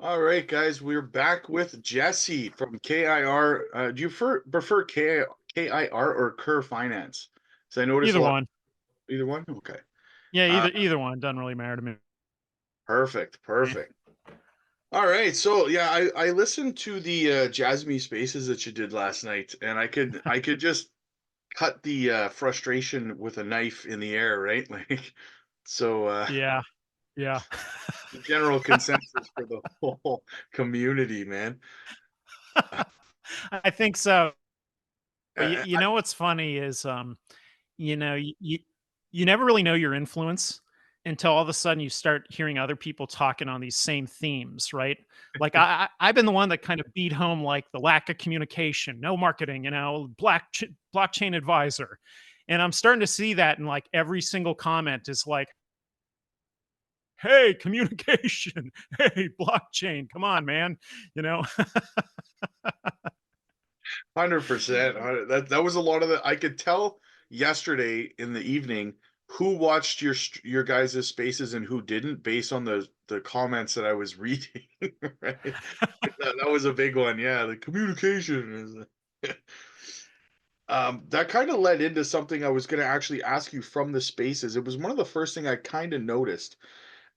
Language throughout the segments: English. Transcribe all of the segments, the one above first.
All right, guys, we're back with Jessie from KIR. Do you prefer KIR or Kerr Finance? So I notice a Either lot. one. Either one. Okay. Yeah, Uh, either one doesn't really matter to me. Perfect. Perfect. All right. So yeah, I listened to the JASMY Spaces that you did last night, and I could just cut the frustration with a knife in the air, right? Like, so Yeah, yeah. the general consensus for the whole community, man. I think so. Uh, You know what's funny is, you know, you never really know your influence until all of a sudden you start hearing other people talking on these same themes, right? Like I've been the one that kind of beat home like the lack of communication, no marketing, blockchain advisor, and I'm starting to see that in like every single comment is like, hey, communication, hey, blockchain, come on, man, you know. 100%. That was a lot of the. I could tell yesterday in the evening who watched your guys' spaces and who didn't based on the comments that I was reading, right? That was a big one. Yeah, the communication is that kind of led into something I was going to actually ask you from the spaces. It was one of the first thing I kind of noticed,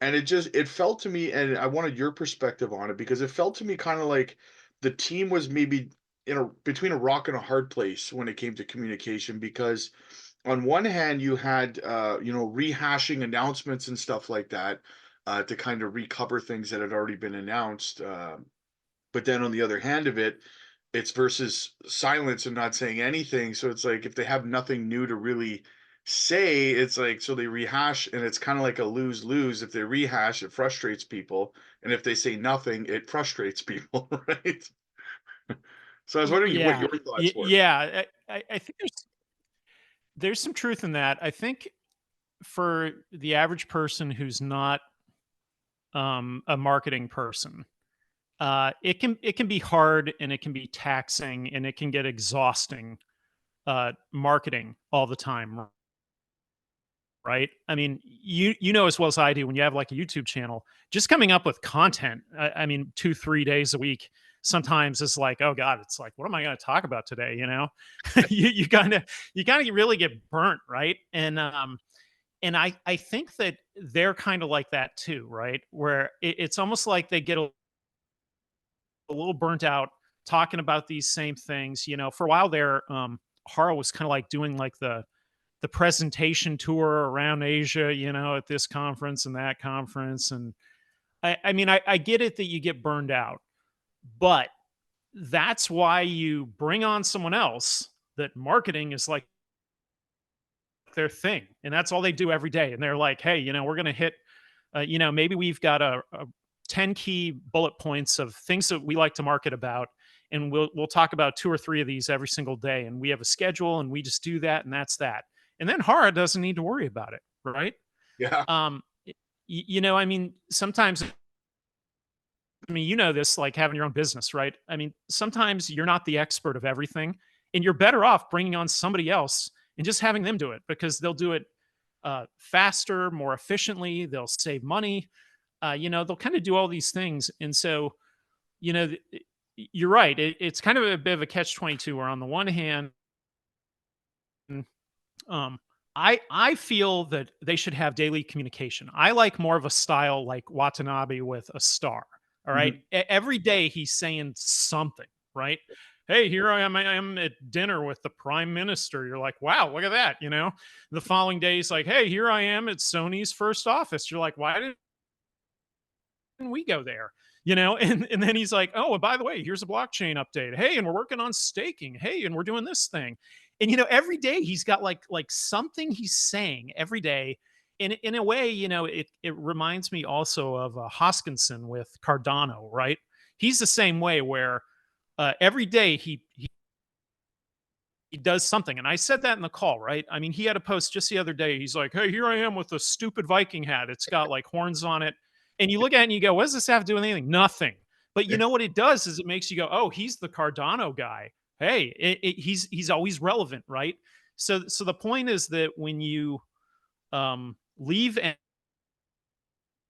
and it felt to me, and I wanted your perspective on it because it felt to me kind of like the team was maybe in a between a rock and a hard place when it came to communication. Because on one hand, you had rehashing announcements and stuff like that to kind of recover things that had already been announced. But then on the other hand of it, it's versus silence and not saying anything. So it's like if they have nothing new to really say, it's like so they rehash and it's kind of like a lose-lose. If they rehash, it frustrates people. And if they say nothing, it frustrates people, right? So I was wondering what Yeah, your thoughts were. yeah. I think there's some truth in that. I think for the average person who's not a marketing person, it can be hard and it can be taxing and it can get exhausting marketing all the time, right? I mean, you know as well as I do when you have like a YouTube channel, just coming up with content. I mean, 2 3 days a week sometimes is like, oh god, it's like, what am I going to talk about today? You know, you kind of really get burnt, right? And I think that they're kind of like that too, right? Where it's almost like they get a little burnt out talking about these same things. You know, for a while there, Haro was kind of like doing like the presentation tour around Asia, you know, at this conference and that conference. And I mean, I get it that you get burned out, but that's why you bring on someone else that marketing is like their thing. And that's all they do every day. And they're like, hey, you know, we're going to hit, maybe we've got a 10 key bullet points of things that we like to market about. And we'll talk about two or three of these every single day. And we have a schedule and we just do that. And that's that. And then Hara doesn't need to worry about it. Right. Yeah. Um, I mean, sometimes, I mean, you know this, like having your own business, right? I mean, sometimes you're not the expert of everything, and you're better off bringing on somebody else and just having them do it because they'll do it faster, more efficiently. They'll save money. They'll kind of do all these things, and so you know, you're right. It's kind of a bit of a catch-22, where on the one hand, um, I feel that they should have daily communication. I like more of a style like Watanabe with a star. All right. Mhm. Every day he's saying something, right? Hey, here I am at dinner with the prime minister. You're like, wow, look at that. You know, the following day he's like, hey, here I am at Sony's first office. You're like, why didn't we go there? You know, and then he's like, oh, and by the way, here's a blockchain update. Hey, and we're working on staking. Hey, and we're doing this thing. And every day he's got like something he's saying every day. In a way, it reminds me also of Hoskinson with Cardano, right? He's the same way where every day he does something. And I said that in the call, right? I mean, he had a post just the other day. He's like, hey, here I am with a stupid Viking hat. It's got like horns on it. And you look at it and you go, what does this have to do with anything? Nothing. But you know what it does is it makes you go, oh, he's the Cardano guy. Hey, he's always relevant, right? So the point is that when you leave an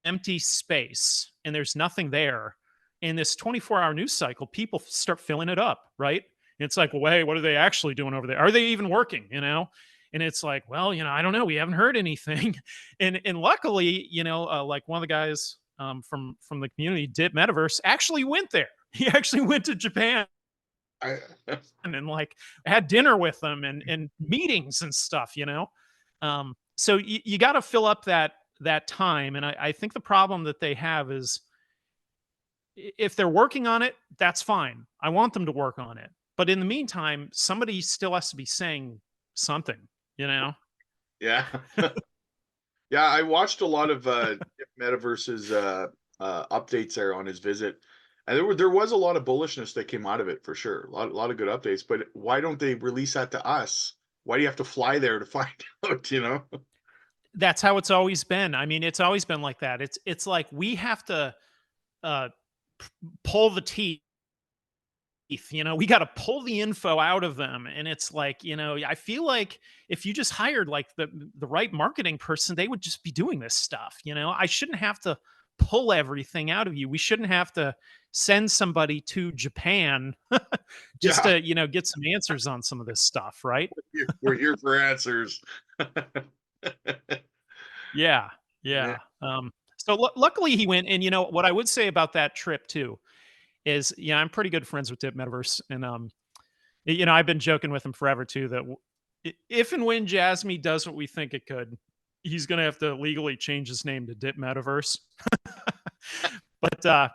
empty space and there's nothing there, in this 24-hour news cycle, people start filling it up, right? And it's like, well, hey, what are they actually doing over there? Are they even working? And it's like, well, I don't know. We haven't heard anything. And luckily, like one of the guys from the community did Metaverse actually went there. He actually went to Japan I, and like had dinner with them and meetings and stuff. So you got to fill up that time. And I think the problem that they have is if they're working on it, that's fine. I want them to work on it. But in the meantime, somebody still has to be saying something, you know? yeah. Yeah, I watched a lot of Metaverse's updates there on his visit, and there was a lot of bullishness that came out of it for sure. A lot of good updates. But why don't they release that to us? Why do you have to fly there to find out? That's how it's always been. I mean, it's always been like that. It's like we have to uh pull the teeth. We got to pull the info out of them. And it's like, I feel like if you just hired like the right marketing person, they would just be doing this stuff. I shouldn't have to pull everything out of you. We shouldn't have to send somebody to Japan just Yeah, to, get some answers on some of this stuff, right? we're here for answers. Yeah. Yeah. Yeah. So luckily he went. And what I would say about that trip too is, I'm pretty good friends with Dip Metaverse. And I've been joking with him forever too that if and when Jasmy does what we think it could, he's going to have to legally change his name to Dip Metaverse. but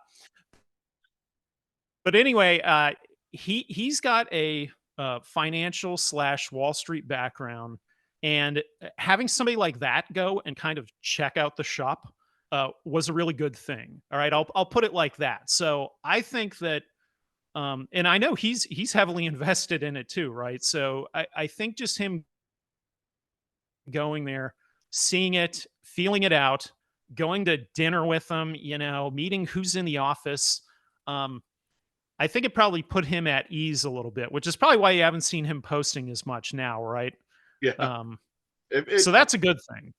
anyway, he's got a financial / Wall Street background, and having somebody like that go and kind of check out the shop was a really good thing. All right, I'll put it like that. So I think that and I know he's heavily invested in it too, right? So I think just him going there, seeing it, feeling it out, going to dinner with them, meeting who's in the office. I think it probably put him at ease a little bit, which is probably why you haven't seen him posting as much now, right? Yeah. Um, It, so it, that's a good thing.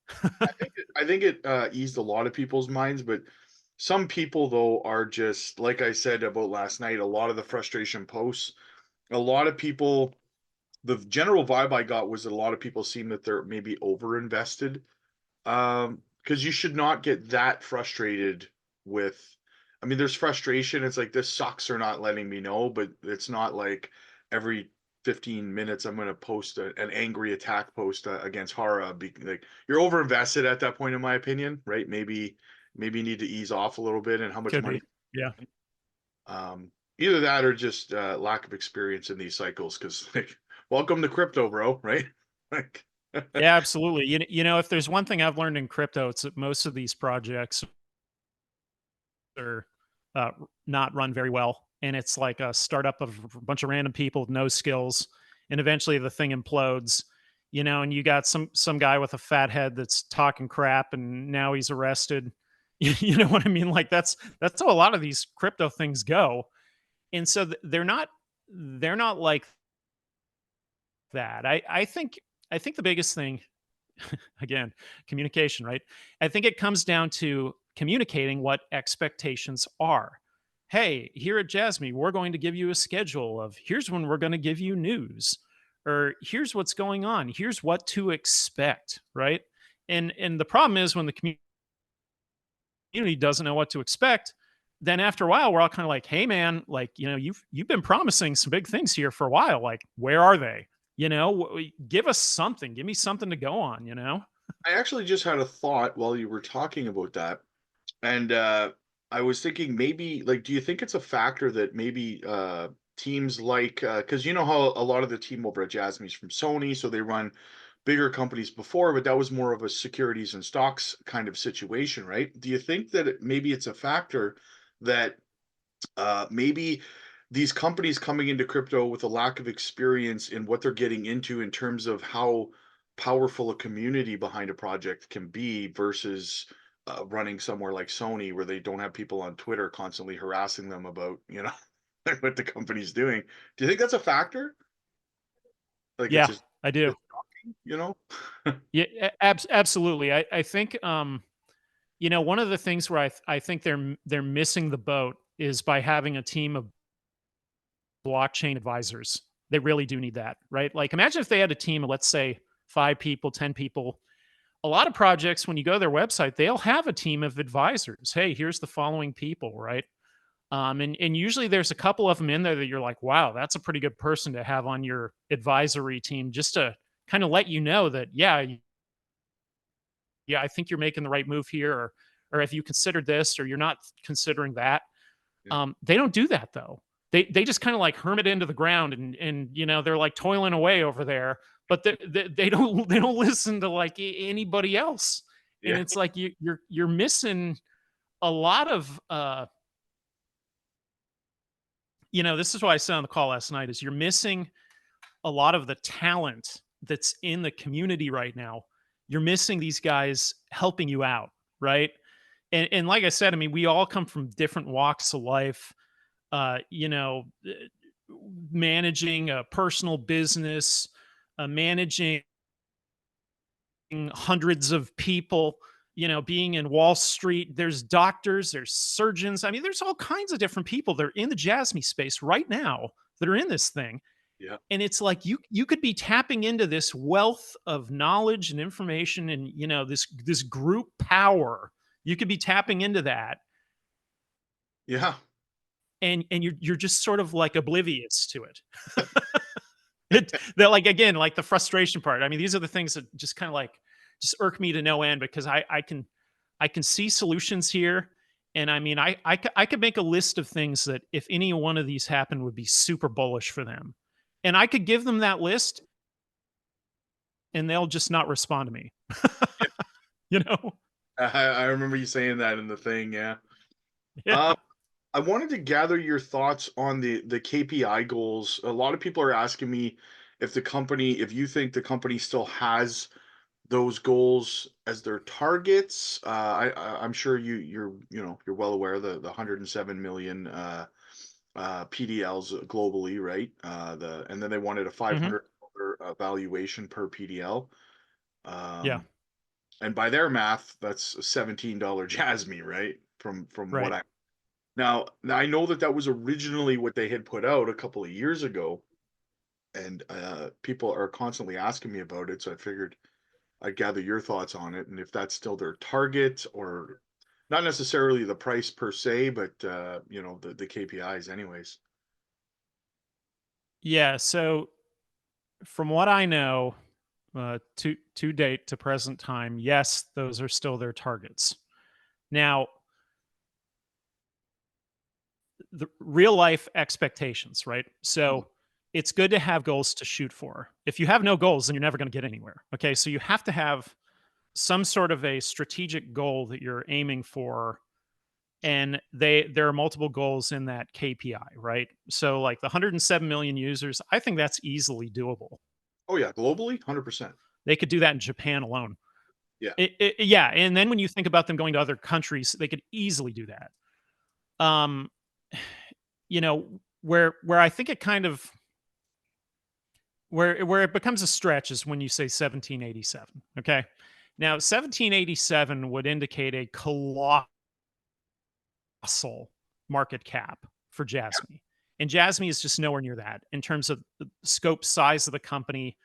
I think it eased a lot of people's minds, but some people though are just like I said about last night. A lot of the frustration posts, a lot of people. The general vibe I got was that a lot of people seem that they're maybe over invested. Because you should not get that frustrated with. I mean, there's frustration. It's like this sucks or not letting me know, but it's not like every 15 minutes I'm going to post an angry attack post against Hara. Like you're over invested at that point, in my opinion, right? Maybe you need to ease off a little bit and how much Could money. be. Yeah. Either that or just lack of experience in these cycles. Because like, welcome to crypto, bro. Right? Like, Yeah, absolutely. If there's one thing I've learned in crypto, it's that most of these projects are not run very well. And it's like a startup of a bunch of random people with no skills. And eventually the thing implodes, and you got some guy with a fat head that's talking crap and now he's arrested. You know what I mean? Like that's how a lot of these crypto things go. And so they're not like that. I think the biggest thing, again, communication, right? I think it comes down to communicating what expectations are. Hey, here at Jasmy, we're going to give you a schedule of here's when we're going to give you news, or here's what's going on, here's what to expect, right? And the problem is when the community doesn't know what to expect, then after a while we're all kind of like, hey man, like you've been promising some big things here for a while, like where are they? Give us something, give me something to go on. I actually just had a thought while you were talking about that, and I was thinking maybe like, do you think it's a factor that maybe teams like because you know how a lot of the team over at Jasmy's from Sony, so they run bigger companies before, but that was more of a securities and stocks kind of situation, right? Do you think that maybe it's a factor that maybe these companies coming into crypto with a lack of experience in what they're getting into in terms of how powerful a community behind a project can be versus running somewhere like Sony where they don't have people on Twitter constantly harassing them about, what the company's doing. Do you think that's a factor? Like it's Yeah, just, I do. it's shocking, you know? Yeah, absolutely. I think one of the things where I think they're missing the boat is by having a team of blockchain advisors. They really do need that, right? Like imagine if they had a team of, let's say, 5 people, 10 people. A lot of projects, when you go to their website, they'll have a team of advisors. Hey, here's the following people, right? And usually there's a couple of them in there that you're like, wow, that's a pretty good person to have on your advisory team, just to kind of let you know that, yeah, I think you're making the right move here, or if you considered this, or you're not considering that. Yeah. They don't do that though. They just kind of like hermit into the ground, and they're like toiling away over there, but they don't they don't listen to like anybody else, and Yeah. it's like you're missing a lot of this is why I said on the call last night is you're missing a lot of the talent that's in the community right now. You're missing these guys helping you out, right? And like I said, I mean, we all come from different walks of life. Uh, you know, uh, Managing a personal business, managing hundreds of people, being in Wall Street. There's doctors, there's surgeons. I mean, there's all kinds of different people that are in the JASMY space right now that are in this thing. Yeah. And it's like you could be tapping into this wealth of knowledge and information, and this group power. You could be tapping into that, Yeah. and you're just sort of like oblivious to it. That, like, again, like the frustration part. I mean, these are the things that just kind of like just irk me to no end, because I can see solutions here. And I mean, I could make a list of things that if any one of these happened would be super bullish for them. And I could give them that list and they'll just not respond to me. Yeah. you know? I remember you saying that in the thing. Yeah. Yeah. Um, I wanted to gather your thoughts on the KPI goals. A lot of people are asking me if you think the company still has those goals as their targets. I'm sure you're well aware the 107 million PDLs globally, right? And then they wanted a hmm 500 valuation per PDL. Yeah. Um, and by their math, that's a $17 Jasmy, right? From what Right. now I know that was originally what they had put out a couple of years ago, and people are constantly asking me about it, so I figured I'd gather your thoughts on it, and if that's still their target, or not necessarily the price per se, but the KPIs anyways. Yeah. So from what I know, to date, to present time, yes, those are still their targets. Now, the real life expectations, right? Mhm. So it's good to have goals to shoot for. If you have no goals, then you're never going to get anywhere. Okay. So you have to have some sort of a strategic goal that you're aiming for. And there are multiple goals in that KPI, right? So like the 107 million users, I think that's easily doable. Oh yeah, globally, 100%. They could do that in Japan alone. Yeah. Yeah. And then when you think about them going to other countries, they could easily do that. Um, where I think it kind of where it becomes a stretch is when you say 1787. Okay. Now 1787 would indicate a colossal market cap for Jasmy. And Jasmy is just nowhere near that in terms of the scope, size of the company.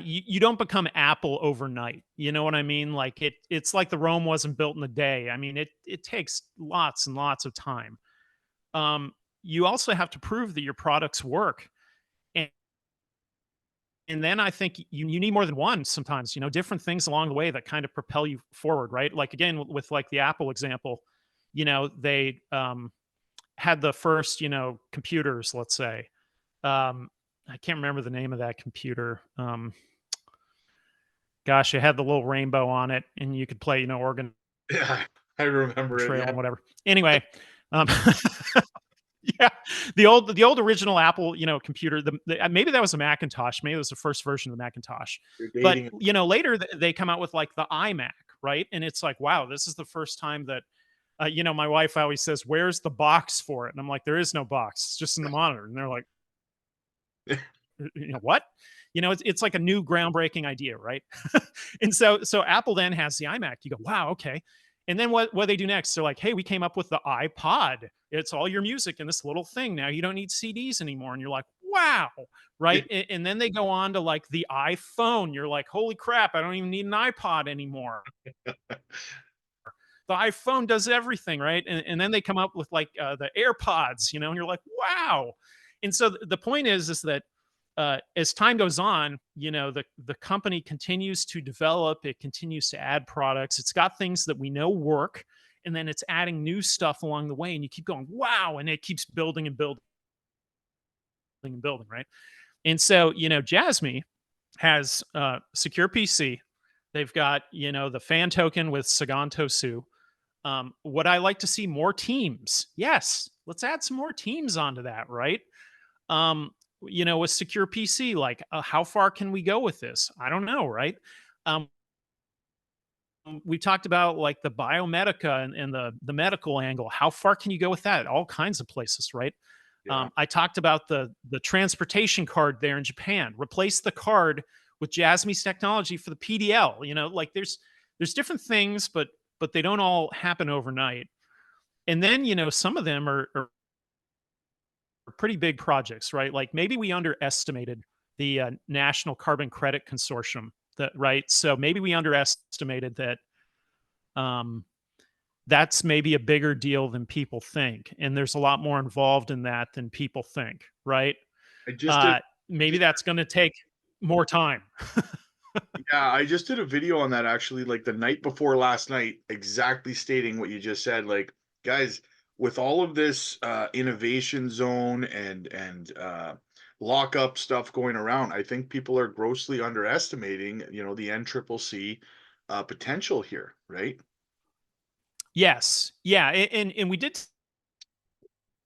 You don't become Apple overnight. You know what I mean? Like it's like the Rome wasn't built in a day. I mean, it takes lots and lots of time. You also have to prove that your products work. And, and then I think you need more than one sometimes, different things along the way that kind of propel you forward, right? Like again, with like the Apple example, they had the first, computers, let's say. I can't remember the name of that computer. Gosh, it had the little rainbow on it and you could play, Oregon Yeah, I remember it. Trail Yeah. and whatever. Anyway, um, yeah, the old original Apple, computer. Maybe that was a Macintosh. Maybe it was the first version of the Macintosh. You're But dating. later they come out with like the iMac, right? And it's like, wow, this is the first time that, my wife always says, "Where's the box for it?" And I'm like, "There is no box. It's just in the monitor." And they're like, what? It's like a new groundbreaking idea, right? And so Apple then has the iMac. You go, wow, okay. And then what they do next? They're like, hey, we came up with the iPod. It's all your music in this little thing. Now you don't need CDs anymore. And you're like, wow. Right. And then they go on to like the iPhone. You're like, holy crap, I don't even need an iPod anymore. The iPhone does everything, right? And then they come up with like the AirPods, and you're like, wow. And so the point is that as time goes on, the company continues to develop, it continues to add products. It's got things that we know work, and then it's adding new stuff along the way, and you keep going, wow, and it keeps building and building and building, right? And so, JASMY has secure PC. They've got, the fan token with Saganto Su. Would I like to see more teams? Yes. Let's add some more teams onto that, right? Um, with secure PC, like how far can we go with this? I don't know, right? Um, we talked about like the biomedica and the medical angle. How far can you go with that? All kinds of places, right? Yeah. I talked about the transportation card there in Japan. Replace the card with JASMY's technology for the PDL. Like there's different things, but they don't all happen overnight. And then some of them are pretty big projects, right? Like maybe we underestimated the National Carbon Credit Consortium. That right. So maybe we underestimated that. Um, that's maybe a bigger deal than people think, and there's a lot more involved in that than people think, right? I just did. Maybe Just that's going to take more time. Yeah, I just did a video on that actually, like the night before last night, exactly stating what you just said. Like, guys, with all of this innovation zone and lockup stuff going around, I think people are grossly underestimating, the NCCC potential here, right? Yes, yeah, and we did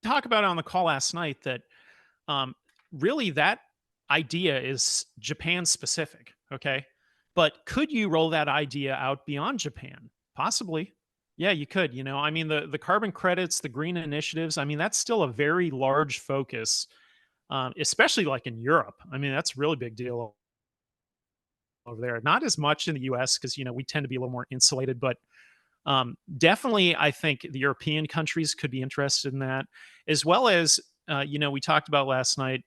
talk about it on the call last night that um, really that idea is Japan specific. Okay, but could you roll that idea out beyond Japan? Possibly. Yeah, you could. I mean, the carbon credits, the green initiatives. I mean, that's still a very large focus, especially like in Europe. I mean, that's a really big deal over there. Not as much in the U.S. because we tend to be a little more insulated, but definitely, I think the European countries could be interested in that, as well as we talked about last night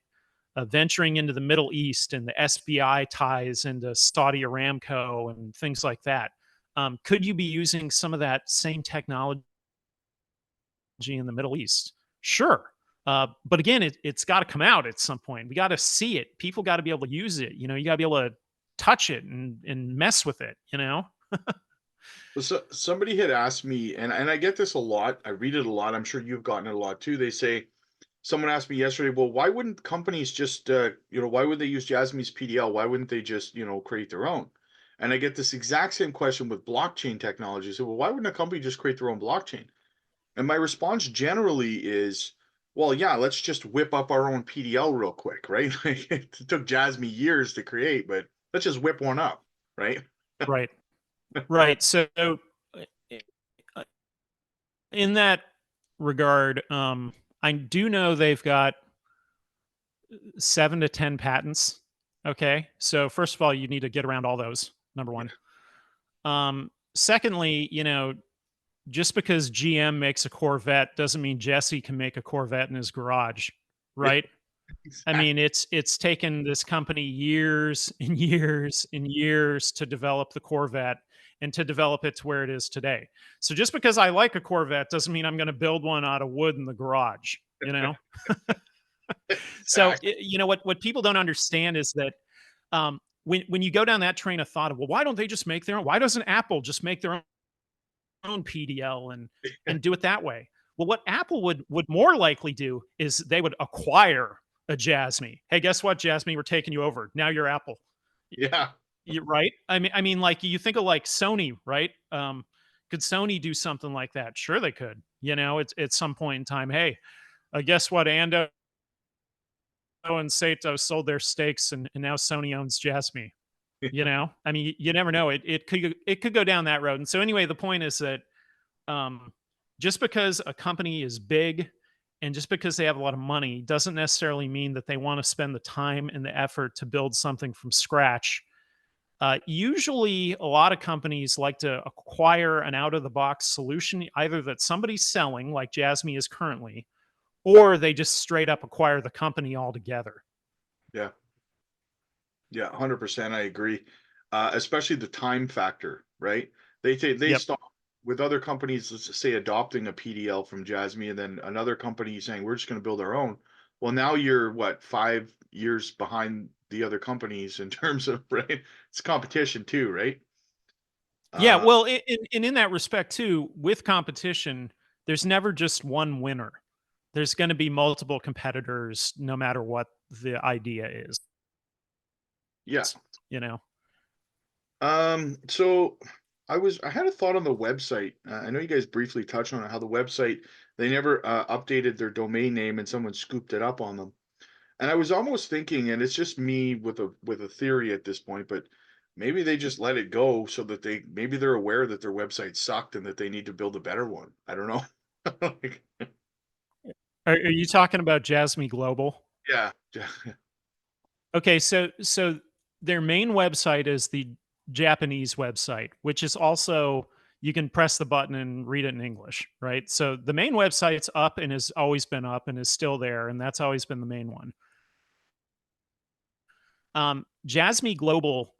venturing into the Middle East and the SBI ties into Saudi Aramco and things like that. Could you be using some of that same technology in the Middle East? Sure. But again, it's got to come out at some point. We got to see it. People got to be able to use it. You got to be able to touch it and mess with it. So somebody had asked me, and I get this a lot. I read it a lot. I'm sure you've gotten it a lot too. They say, someone asked me yesterday, well, why wouldn't companies just, why would they use Jasmy's PDL? Why wouldn't they just, create their own? And I get this exact same question with blockchain technology. So, well, why wouldn't a company just create their own blockchain? And my response generally is, well, yeah, let's just whip up our own PDL real quick, right? Like, it took Jasmy years to create, but let's just whip one up, right? Right. Right. So, uh, in that regard, I do know they've got 7 to 10 patents. Okay. So, first of all, you need to get around all those, number Yeah, one. Secondly, just because GM makes a Corvette doesn't mean Jesse can make a Corvette in his garage, yeah, right? I exactly. mean, it's taken this company years and years and years to develop the Corvette and to develop it to where it is today. So just because I like a Corvette doesn't mean I'm going to build one out of wood in the garage, you know? So, what people don't understand is that when you go down that train of thought of, well, why don't they just make their own? Why doesn't Apple just make their own PDL and do it that way? Well, what Apple would more likely do is they would acquire a Jasmy. Hey, guess what, Jasmy? We're taking you over. Now you're Apple. Yeah. You right? I mean, like you think of like Sony, right? Could Sony do something like that? Sure, they could. It's at some point in time. Hey, guess what? Ando and Sato sold their stakes, and now Sony owns Jasmy. I mean, you never know. It could go down that road. And so anyway, the point is that um, just because a company is big and just because they have a lot of money doesn't necessarily mean that they want to spend the time and the effort to build something from scratch Usually, a lot of companies like to acquire an out of the box solution, either that somebody's selling, like Jasmy is currently, or they just straight up acquire the company altogether. Yeah. Yeah, 100%, I agree. Especially the time factor, right? They Yep. stop with other companies, let's just say adopting a PDL from Jasmy, and then another company saying we're just going to build our own. Well, now you're what, 5 years behind the other companies in terms of right. It's competition too, right? Yeah. Uh, Well, in that respect too, with competition, there's never just one winner. There's going to be multiple competitors, no matter what the idea is. yeah. You know. So I had a thought on the website. I know you guys briefly touched on it, how the website they never updated their domain name and someone scooped it up on them. And I was almost thinking, and it's just me with a theory at this point, but maybe they just let it go so that maybe they're aware that their website sucked and that they need to build a better one. I don't know. Like, Are you talking about Jasmy Global? yeah. Okay, so their main website is the Japanese website, which is also you can press the button and read it in English, right? So the main website's up and has always been up and is still there, and that's always been the main one. Jasmy Global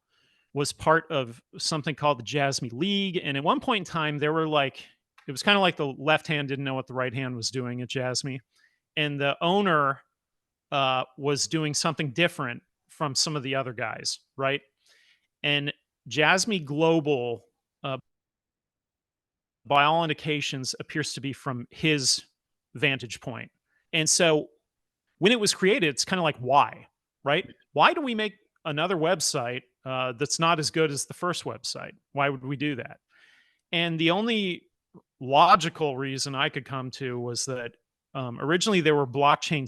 was part of something called the Jasmy League, and at one point in time, there were like it was kind of like the left hand didn't know what the right hand was doing at Jasmy, and the owner was doing something different from some of the other guys, right? And Jasmy Global, uh, by all indications, appears to be from his vantage point. And so when it was created, it's kind of like, why, right? Why do we make another website that's not as good as the first website? Why would we do that? And the only logical reason I could come to was that originally there were blockchain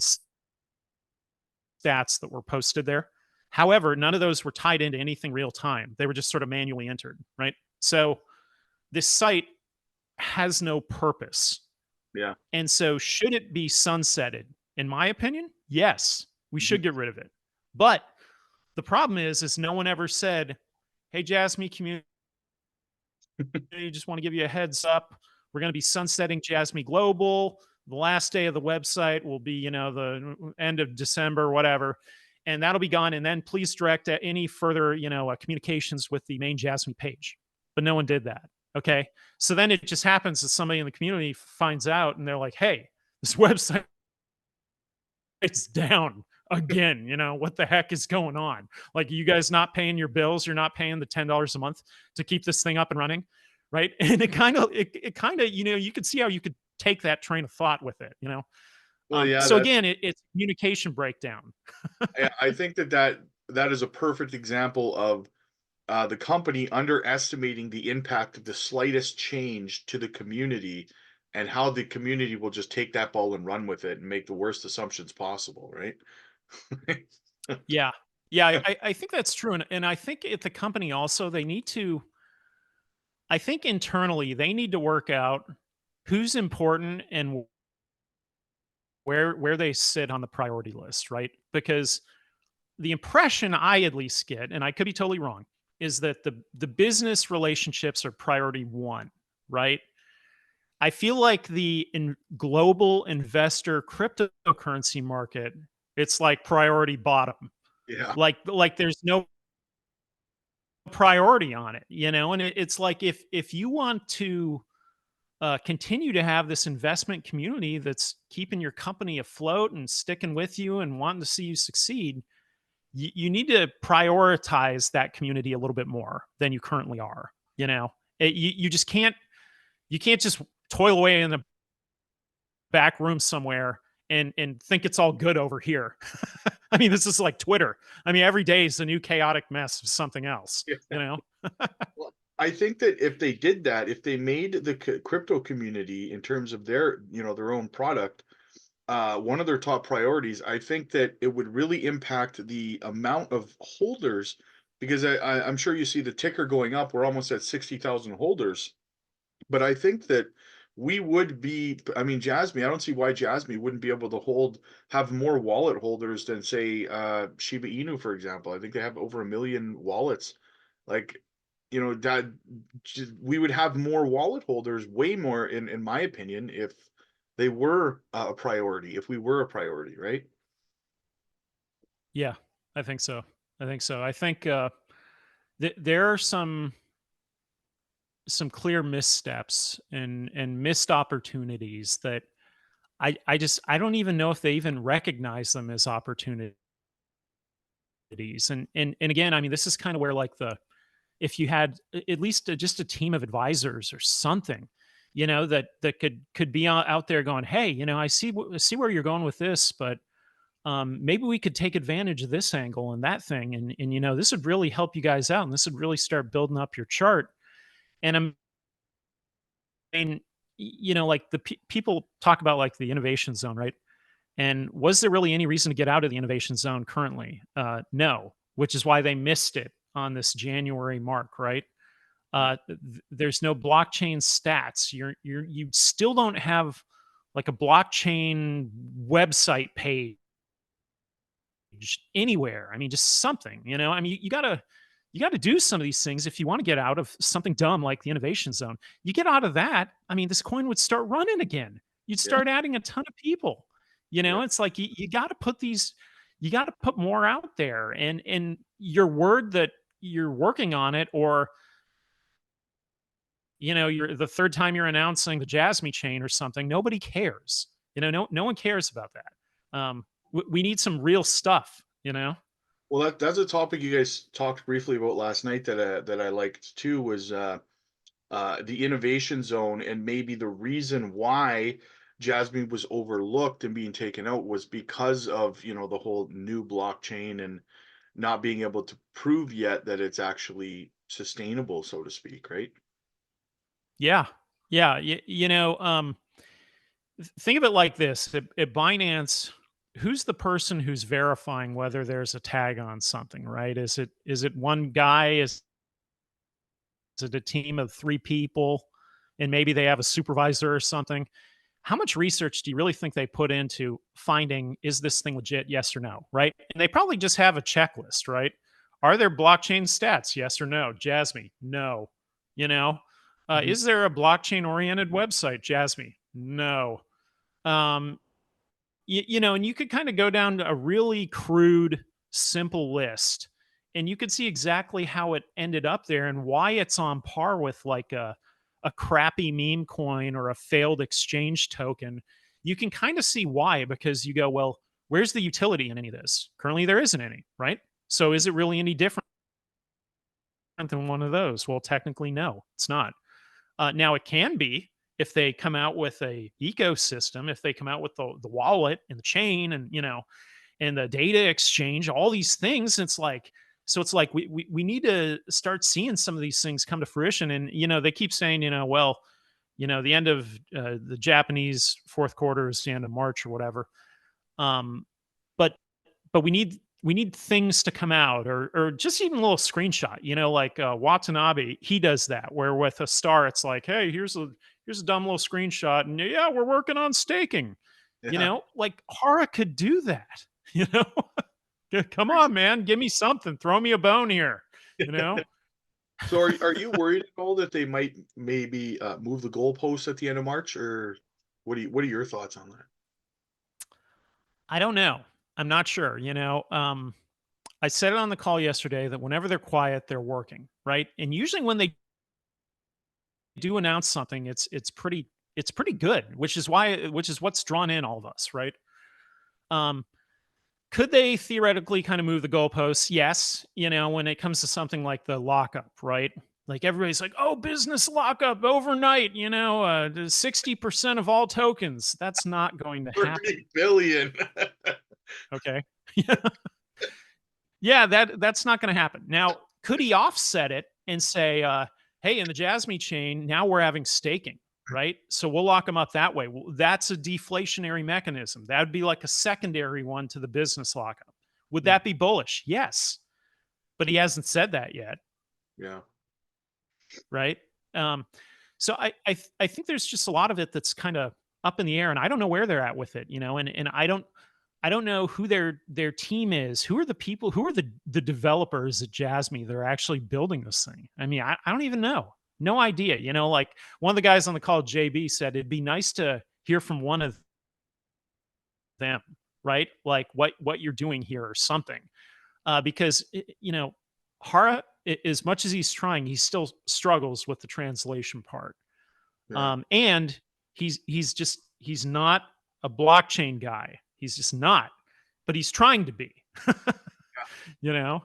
stats that were posted there. However, none of those were tied into anything real time. They were just sort of manually entered, right? So this site has no purpose. Yeah. And so should it be sunsetted? In my opinion, yes, we Mhm. should get rid of it. But the problem is no one ever said, "Hey, Jasmy community, just want to give you a heads up. We're going to be sunsetting Jasmy Global. The last day of the website will be, the end of December, whatever, and that'll be gone. And then please direct any further, communications with the main Jasmy page." But no one did that. Okay, so then it just happens that somebody in the community finds out, and they're like, "Hey, this website it's down again. What the heck is going on? Like, you guys not paying your bills? You're not paying the $10 a month to keep this thing up and running, right?" And it kind of, you could see how you could take that train of thought with it. Well, yeah, So again, it's communication breakdown. I think that is a perfect example of the company underestimating the impact of the slightest change to the community and how the community will just take that ball and run with it and make the worst assumptions possible, right? Yeah, yeah, I think that's true, and I think at the company also they need to. I think internally they need to work out who's important and where they sit on the priority list, right? Because the impression I at least get, and I could be totally wrong, is that the business relationships are priority one, right? I feel like the global investor cryptocurrency market, it's like priority bottom. Yeah. Like there's no priority on it, and it's like if you want to continue to have this investment community that's keeping your company afloat and sticking with you and wanting to see you succeed, you need to prioritize that community a little bit more than you currently are. You just can't just toil away in the back room somewhere and think it's all good over here. I mean, this is like Twitter. I mean, every day is a new chaotic mess of something else. Yeah. Well, I think that if they did that, if they made the crypto community in terms of their own product, one of their top priorities, I think that it would really impact the amount of holders because I'm sure you see the ticker going up. We're almost at 60,000 holders. But I think that we would be, I mean, Jasmy, I don't see why Jasmy wouldn't be able to have more wallet holders than, say, Shiba Inu, for example. I think they have over 1 million wallets Like, that we would have more wallet holders, way more, in my opinion, if they were a priority, if we were a priority, right? Yeah, I think so. I think so. I think there are some clear missteps and missed opportunities that I don't even know if they even recognize them as opportunities. And again, I mean, this is kind of where like the if you had at least just a team of advisors or something, that could be out there going, hey, I see where you're going with this, but maybe we could take advantage of this angle and that thing, and this would really help you guys out, and this would really start building up your chart. And mean, like people talk about like the innovation zone, right? And was there really any reason to get out of the innovation zone currently? No, which is why they missed it on this January mark, right? There's no blockchain stats. You still don't have like a blockchain website page anywhere. I mean, just something, I mean, you gotta do some of these things if you want to get out of something dumb like the innovation zone. You get out of that, I mean, this coin would start running again. You'd Yeah, start adding a ton of people. yeah. It's like you gotta put these, you gotta put more out there. And your word that you're working on it, or you're the third time you're announcing the Jasmy chain or something, nobody cares. No one cares about that. We need some real stuff. Well, that's a topic you guys talked briefly about last night that I liked too, was the innovation zone, and maybe the reason why Jasmine was overlooked and being taken out was because of, the whole new blockchain and not being able to prove yet that it's actually sustainable, so to speak, right? Yeah. Yeah. Think of it like this: at Binance, who's the person who's verifying whether there's a tag on something, right? Is it one guy? Is it a team of three people, and maybe they have a supervisor or something? How much research do you really think they put into finding, is this thing legit? Yes or no, right? And they probably just have a checklist, right? Are there blockchain stats? Yes or no? Jasmy, no. You know, Mhm. is there a blockchain oriented website? Jasmy, no. Um, and you could kind of go down a really crude, simple list, and you could see exactly how it ended up there and why it's on par with like a crappy meme coin or a failed exchange token. You can kind of see why, because you go, well, where's the utility in any of this? Currently, there isn't any, right? So, is it really any different than one of those? Well, technically, no, it's not. Now it can be if they come out with a ecosystem, if they come out with the wallet and the chain and and the data exchange, all these things. It's like we need to start seeing some of these things come to fruition. And they keep saying, well, the end of the Japanese fourth quarter is the end of March or whatever. Um, but we need things to come out, or just even a little screenshot, like Watanabe, he does that, where with a star it's like, hey, here's a dumb little screenshot, and yeah, we're working on staking. Yeah. Like Hara could do that. you know Come on, man, give me something, throw me a bone here. you know So are you worried at all that they might maybe move the goalposts at the end of March, or what are your thoughts on that? I don't know. I'm not sure. I said it on the call yesterday that whenever they're quiet, they're working, right? And usually when they do announce something, it's pretty good, which is what's drawn in all of us, right? Um, could they theoretically kind of move the goalposts? Yes. When it comes to something like the lockup, right? Like everybody's like, oh, business lockup overnight, 60% of all tokens. That's not going to happen. 30 billion. Okay. Yeah, that's not going to happen. Now, could he offset it and say, "Hey, in the Jasmy chain, now we're having staking, right? So we'll lock them up that way." Well, that's a deflationary mechanism. That would be like a secondary one to the business lockup. Would Hmm. that be bullish? Yes, but he hasn't said that yet, Yeah. right? Um, so I think there's just a lot of it that's kind of up in the air, and I don't know where they're at with it, and I don't know who their team is. Who are the people? Who are the developers at JASMY that are actually building this thing? I mean, I don't even know. No idea. You know, like one of the guys on the call, JB, said it'd be nice to hear from one of them, right? Like what you're doing here or something, because you know, Hara, as much as he's trying, he still struggles with the translation part, Yeah. and he's not a blockchain guy. He's just not, but he's trying to be. You know?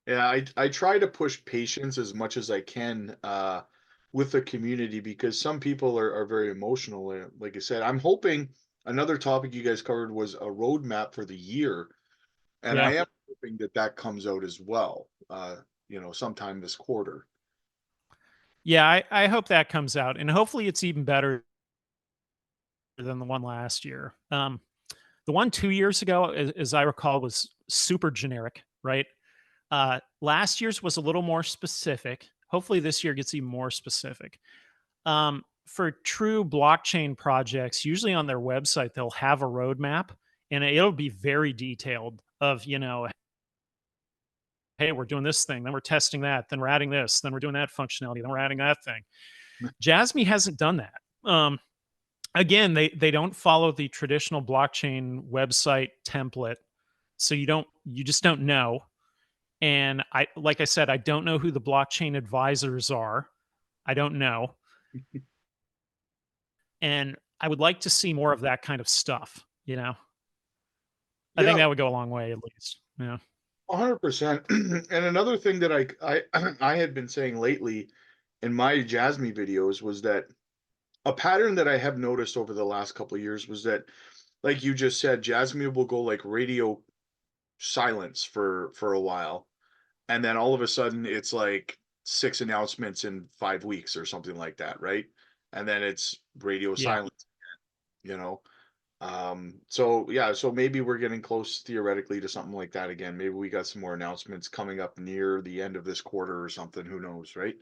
Yeah, I try to push patience as much as I can with the community because some people are very emotional. Like I said, I'm hoping another topic you guys covered was a roadmap for the year, and I Yeah. am hoping that that comes out as well. Sometime this quarter. Yeah, I hope that comes out, and hopefully it's even better than the one last year. The one 2 years ago, as I recall, was super generic, right? Last year's was a little more specific. Hopefully this year gets even more specific. For true blockchain projects, usually on their website, they'll have a roadmap and it'll be very detailed of, you know, hey, we're doing this thing, then we're testing that, then we're adding this, then we're doing that functionality, then we're adding that thing. Jasmy hasn't done that. Again, they don't follow the traditional blockchain website template. So you just don't know. And like I said, I don't know who the blockchain advisors are. I don't know. And I would like to see more of that kind of stuff, you know? I think Yeah, that would go a long way at least. Yeah. 100%. And another thing that I I had been saying lately in my Jasmine videos was that a pattern that I have noticed over the last couple of years was that, like you just said, Jasmine will go like radio silence for a while, and then all of a sudden it's like 6 announcements in 5 weeks or something like that, right? And then it's radio Yeah. silence, you know. So yeah, so maybe we're getting close theoretically to something like that again. Maybe we got some more announcements coming up near the end of this quarter or something. Who knows, right?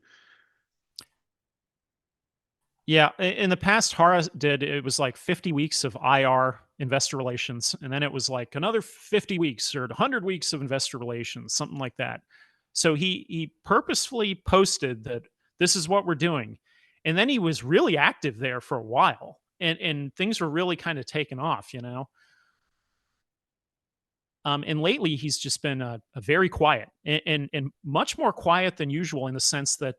Yeah. In the past, Hara did it was like 50 weeks of IR investor relations, and then it was like another 50 weeks or 100 weeks of investor relations, something like that. So he purposefully posted that this is what we're doing. And then he was really active there for a while. And things were really kind of taken off, you know. And lately he's just been a very quiet and much more quiet than usual in the sense that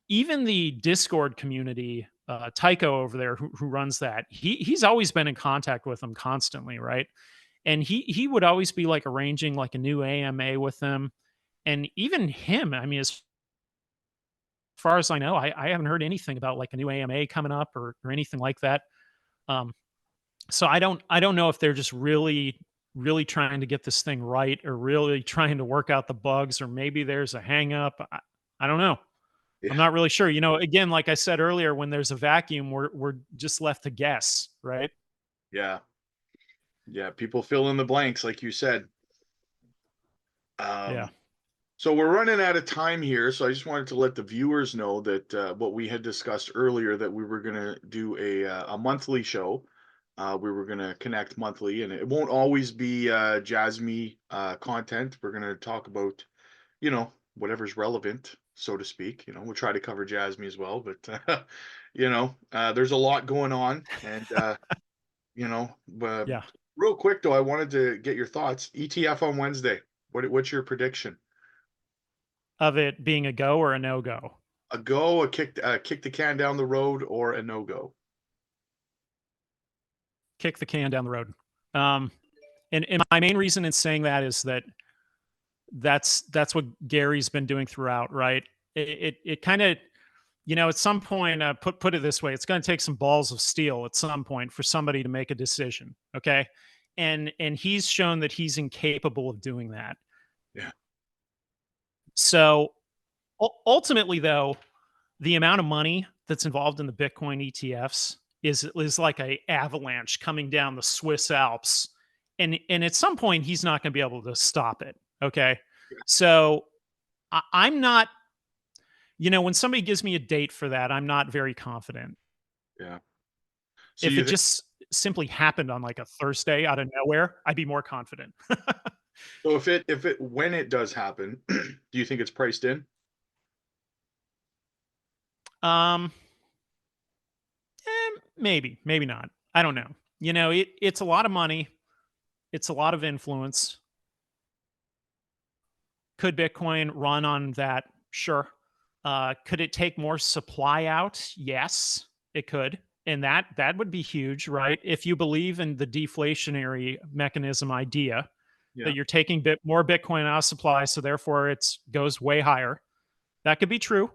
even the Discord community, Tycho over there who runs that, he's always been in contact with them constantly, right? And he would always be like arranging like a new AMA with them, and even him. I mean, as far as I know, I haven't heard anything about like a new AMA coming up or anything like that. Um, so I don't know if they're just really trying to get this thing right or really trying to work out the bugs or maybe there's a hang up. I don't know. I'm Yeah, not really sure. You know, again, like I said earlier, when there's a vacuum, we're just left to guess, right? yeah, yeah. People fill in the blanks, like you said. Yeah. Um, so we're running out of time here, so I just wanted to let the viewers know that what we had discussed earlier, that we were going to do a monthly show. We were going to connect monthly, and it won't always be Jasmy content. We're going to talk about, whatever's relevant, so to speak. We'll try to cover Jasmy as well, but there's a lot going on, and you know, uh, Yeah. real quick though, I wanted to get your thoughts. ETF on Wednesday. What's your prediction? Of it being a go or a no go. A go, kick the can down the road, or a no go? Kick the can down the road. Um, and my main reason in saying that is that that's what Gary's been doing throughout, right? It kind of, you know, at some point, put it this way, it's going to take some balls of steel at some point for somebody to make a decision, okay? And he's shown that he's incapable of doing that. Yeah, So ultimately, though, the amount of money that's involved in the Bitcoin ETFs is like a avalanche coming down the Swiss Alps, and at some point he's not going to be able to stop it. Okay, so I'm not. You know, when somebody gives me a date for that, I'm not very confident. yeah. So If you it think? just simply happened on like a Thursday out of nowhere, I'd be more confident. So if it when it does happen, do you think it's priced in? um, maybe, maybe not. I don't know. You know, it's a lot of money. It's a lot of influence. Could Bitcoin run on that? Sure. Could it take more supply out? Yes, it could. And that would be huge, right? If you believe in the deflationary mechanism idea Yeah. that you're taking more Bitcoin out of supply, so therefore it's goes way higher. That could be true.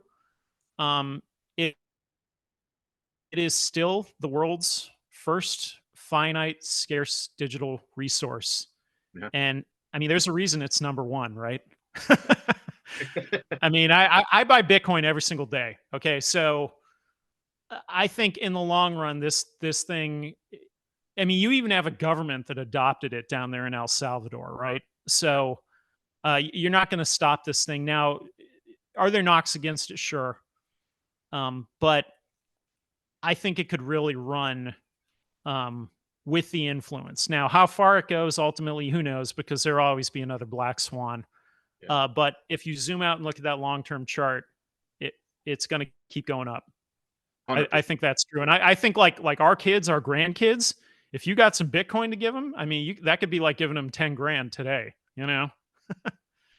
Um, it it is still the world's first finite, scarce digital resource. Yeah. And I mean, there's a reason it's number one, right? I mean, I buy Bitcoin every single day. Okay, so I think in the long run, this thing. I mean, you even have a government that adopted it down there in El Salvador, right? So you're not going to stop this thing now. Are there knocks against it? Sure, but I think it could really run um, with the influence. Now, how far it goes ultimately, who knows? Because there'll always be another black swan. Yeah. But if you zoom out and look at that long term chart, it it's going to keep going up. I 100%. think that's true, and I think like our kids, our grandkids, if you got some Bitcoin to give them, I mean, that could be like giving them 10 grand today. You know?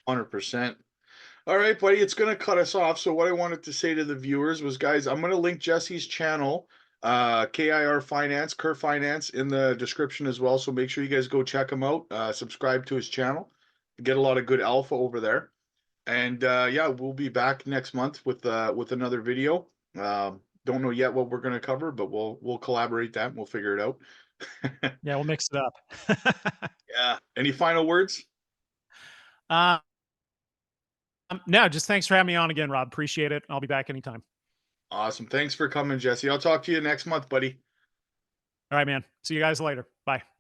100%. All right, buddy, it's going to cut us off. So what I wanted to say to the viewers was, guys, I'm going to link Jesse's channel, KIR Finance, Kerr Finance, in the description as well. So make sure you guys go check him out. Subscribe to his channel. Get a lot of good alpha over there. And yeah, we'll be back next month with another video. Don't know yet what we're going to cover, but we'll collaborate that and we'll figure it out. Yeah, we'll mix it up. Yeah. Any final words? uh, no, just thanks for having me on again, Rob. Appreciate it. I'll be back anytime. Awesome. Thanks for coming, Jesse. I'll talk to you next month, buddy. All right, man. See you guys later. Bye.